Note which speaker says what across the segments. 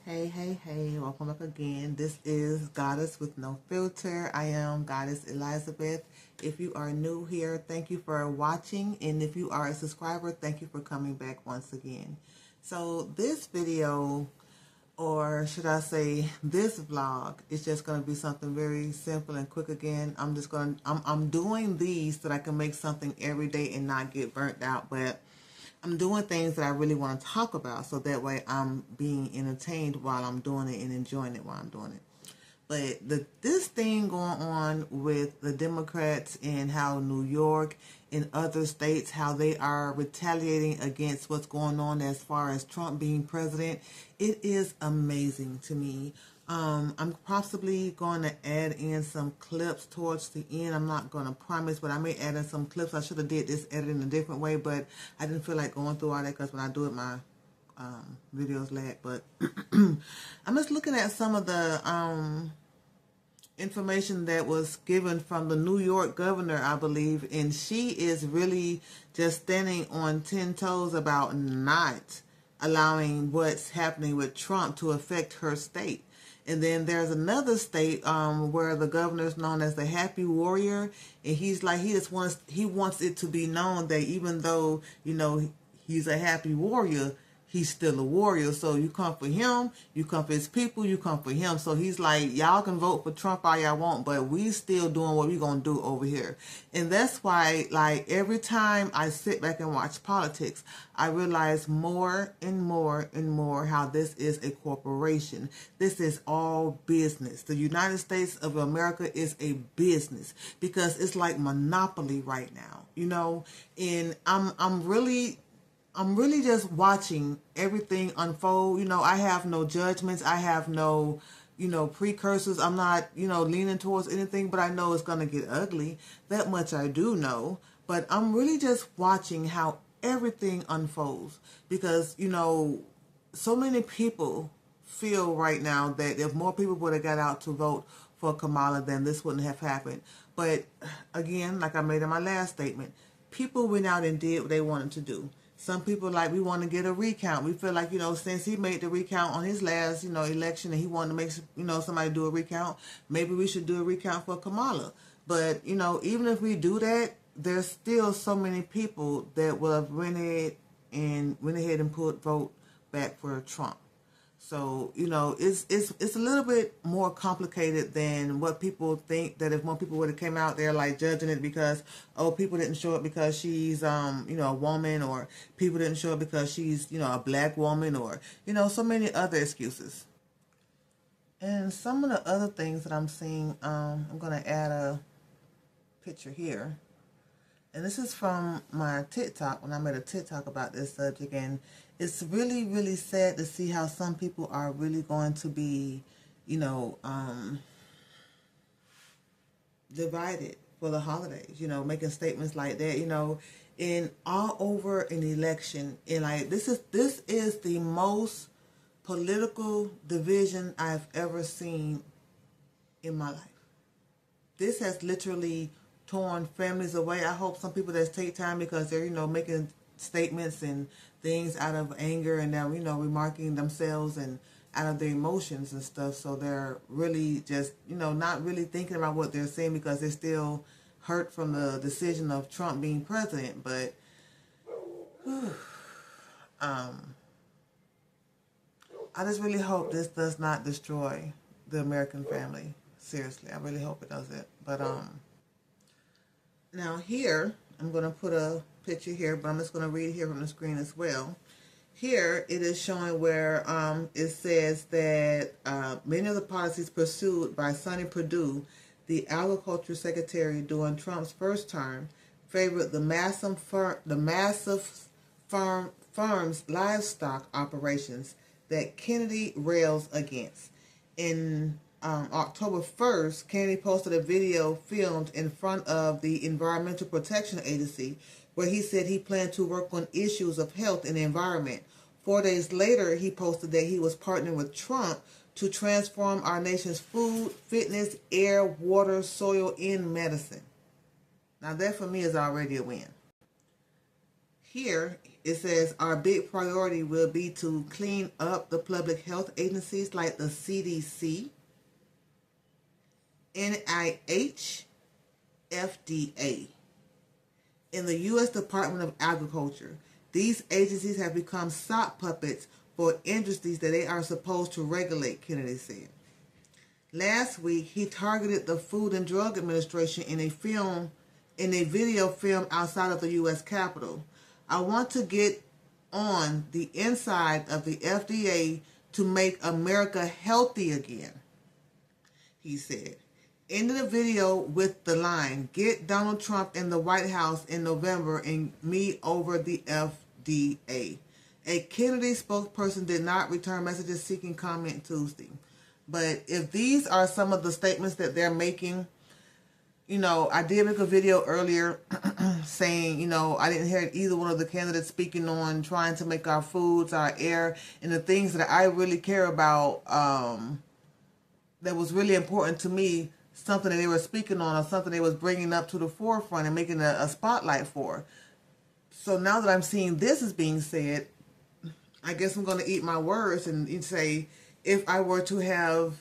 Speaker 1: Hey, welcome back again. This is Goddess with No Filter. I am Goddess Elizabeth. If you are new here, thank you for watching. And if you are a subscriber, thank you for coming back once again. So this video, or should I say this vlog, is just going to be something very simple and quick again. I'm doing these so that I can make something every day and not get burnt out, but I'm doing things that I really want to talk about, so that way I'm being entertained while I'm doing it and enjoying it while I'm doing it. But this thing going on with the Democrats and how New York and other states, how they are retaliating against what's going on as far as Trump being president, it is amazing to me. I'm possibly going to add in some clips towards the end. I'm not going to promise, but I may add in some clips. I should have did this editing a different way, but I didn't feel like going through all that because when I do it, my videos lag. But I'm just looking at some of the information that was given from the New York governor, I believe, and she is really just standing on 10 toes about not allowing what's happening with Trump to affect her state. And then there's another state where the governor is known as the Happy Warrior, and he's like he wants it to be known that even though he's a happy warrior, he's still a warrior. So you come for him, you come for his people, you come for him. So he's like, y'all can vote for Trump all y'all want, but we still doing what we gonna do over here. And that's why, like, every time I sit back and watch politics, I realize more and more and more how this is a corporation. This is all business. The United States of America is a business because it's like monopoly right now, and I'm really just watching everything unfold. I have no judgments. I have no, precursors. I'm not, leaning towards anything, but I know it's going to get ugly. That much I do know. But I'm really just watching how everything unfolds because, so many people feel right now that if more people would have got out to vote for Kamala, then this wouldn't have happened. But again, like I made in my last statement, people went out and did what they wanted to do. Some people we want to get a recount. We feel like, since he made the recount on his last, election and he wanted to make, somebody do a recount, maybe we should do a recount for Kamala. But, even if we do that, there's still so many people that will have went ahead and vote back for Trump. So, it's a little bit more complicated than what people think, that if more people would have came out there judging it because, people didn't show up because she's, a woman, or people didn't show up because she's, a black woman, or, so many other excuses. And some of the other things that I'm seeing, I'm going to add a picture here. And this is from my TikTok, when I made a TikTok about this subject, and it's really, really sad to see how some people are really going to be, divided for the holidays, making statements like that, and all over an election. And this is the most political division I've ever seen in my life. This has literally torn families away. I hope some people that take time because they're, making statements and things out of anger, and they're, remarking themselves and out of their emotions and stuff. So they're really just, not really thinking about what they're saying because they're still hurt from the decision of Trump being president. But, I just really hope this does not destroy the American family. Seriously, I really hope it doesn't. But, now here, I'm going to put a picture here, but I'm just going to read here from the screen as well. Here, it is showing where it says that many of the policies pursued by Sonny Perdue, the agriculture secretary during Trump's first term, favored the massive farms livestock operations that Kennedy rails against. In October 1st, Kennedy posted a video filmed in front of the Environmental Protection Agency where he said he planned to work on issues of health and the environment. 4 days later, he posted that he was partnering with Trump to transform our nation's food, fitness, air, water, soil, and medicine. Now that for me is already a win. Here, It says our big priority will be to clean up the public health agencies like the CDC, NIH, FDA, in the U.S. Department of Agriculture. These agencies have become sock puppets for industries that they are supposed to regulate, Kennedy said. Last week, he targeted the Food and Drug Administration in a video film outside of the U.S. Capitol. I want to get on the inside of the FDA to make America healthy again, he said. Ended the video with the line, "Get Donald Trump in the White House in November and me over the FDA." A Kennedy spokesperson did not return messages seeking comment Tuesday. But if these are some of the statements that they're making, I did make a video earlier saying, I didn't hear either one of the candidates speaking on trying to make our foods, our air, and the things that I really care about, that was really important to me, something that they were speaking on or something they was bringing up to the forefront and making a spotlight for. So now that I'm seeing this is being said, I guess I'm going to eat my words and say, if I were to have...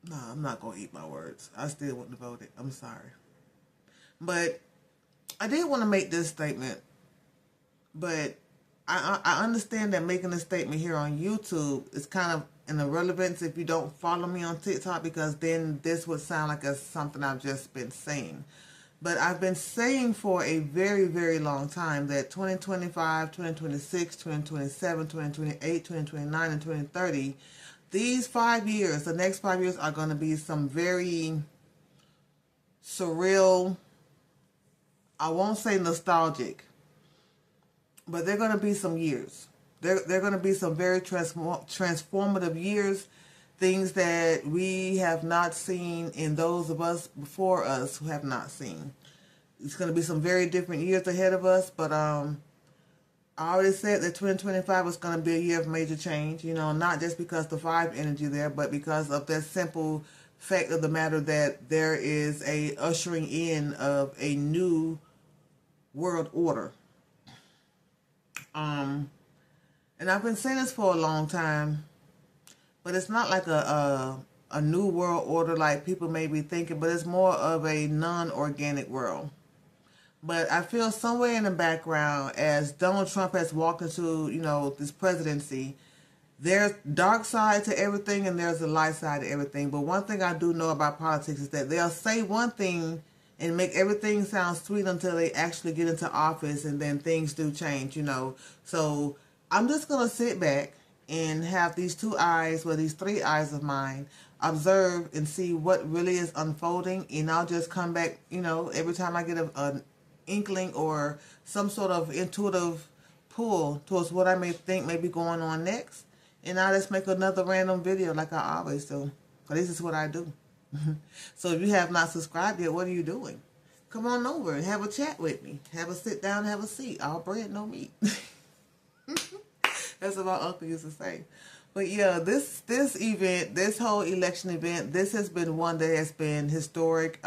Speaker 1: No, I'm not going to eat my words. I still wouldn't have voted. I'm sorry. But I did want to make this statement. But I understand that making a statement here on YouTube is kind of an irrelevance if you don't follow me on TikTok, because then this would sound like it's something I've just been saying. But I've been saying for a very, very long time that 2025, 2026, 2027, 2028, 2029, and 2030, these 5 years, the next 5 years are going to be some very surreal, I won't say nostalgic, but they're going to be some years. They're going to be some very transformative years, things that we have not seen and those of us before us who have not seen. It's going to be some very different years ahead of us, but I already said that 2025 was going to be a year of major change, not just because the 5 energy there, but because of that simple fact of the matter that there is a ushering in of a new world order. And I've been saying this for a long time, but it's not like a new world order like people may be thinking, but it's more of a non-organic world. But I feel somewhere in the background, as Donald Trump has walked into, this presidency, there's dark side to everything and there's a light side to everything. But one thing I do know about politics is that they'll say one thing and make everything sound sweet until they actually get into office, and then things do change, So I'm just going to sit back and have these 2 eyes, or these 3 eyes of mine, observe and see what really is unfolding. And I'll just come back, every time I get an inkling or some sort of intuitive pull towards what I may think may be going on next. And I'll just make another random video like I always do. Because this is what I do. So if you have not subscribed yet, what are you doing? Come on over and have a chat with me. Have a sit down, have a seat. All bread, no meat. That's what my uncle used to say. But yeah, this event, this whole election event, this has been one that has been historic.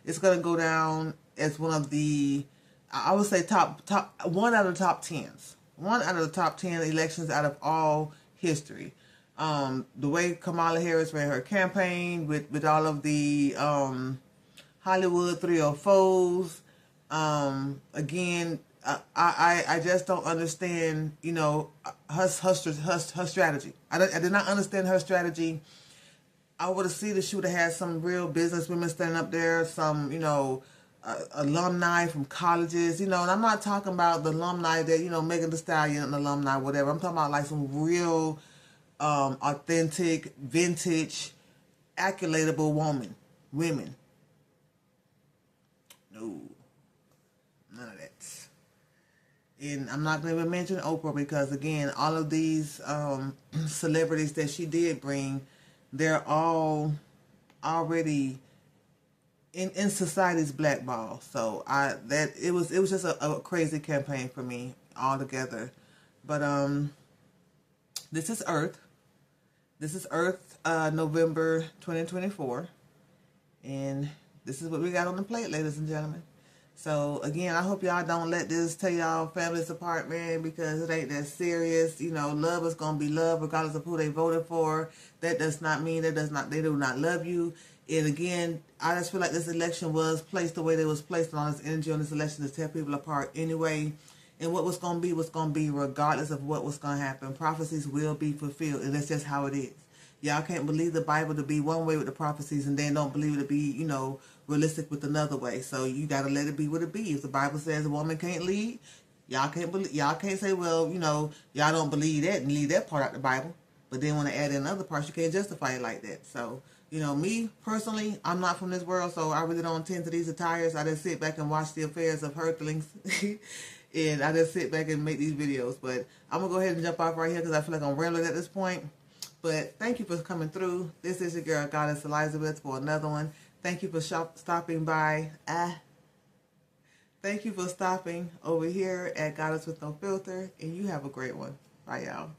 Speaker 1: It's going to go down as one of the, I would say top one out of the top 10s. One out of the top 10 elections out of all history. The way Kamala Harris ran her campaign with all of the Hollywood 304s. Again, I just don't understand, her strategy. I did not understand her strategy. I would have seen that she would have had some real business women standing up there, some, alumni from colleges, and I'm not talking about the alumni that, Megan Thee Stallion alumni, whatever. I'm talking about like some real authentic, vintage, accoladable women. No, none of that. And I'm not going to even mention Oprah because, again, all of these celebrities that she did bring, they're all already in society's blackball. So it was just a crazy campaign for me altogether. But this is Earth. This is Earth, November 2024. And this is what we got on the plate, ladies and gentlemen. So again, I hope y'all don't let this tear y'all families apart, man, because it ain't that serious. You know, love is gonna be love regardless of who they voted for. That does not mean they do not love you. And again, I just feel like this election was placed the way they was placed, and all this energy on this election to tear people apart anyway. And what was gonna be regardless of what was gonna happen. Prophecies will be fulfilled, and that's just how it is. Y'all can't believe the Bible to be one way with the prophecies and then don't believe it to be, you know, realistic with another way. So you got to let it be what it be. If the Bible says a woman can't lead, y'all can't say, well, you know, y'all don't believe that and leave that part out the Bible. But then when I add in other parts, you can't justify it like that. So, you know, me personally, I'm not from this world, so I really don't tend to these attires. I just sit back and watch the affairs of Earthlings. And I just sit back and make these videos. But I'm going to go ahead and jump off right here because I feel like I'm rambling at this point. But thank you for coming through. This is your girl, Goddess Elizabeth, for another one. Thank you for stopping by. Thank you for stopping over here at Goddess with No Filter. And you have a great one. Bye, y'all.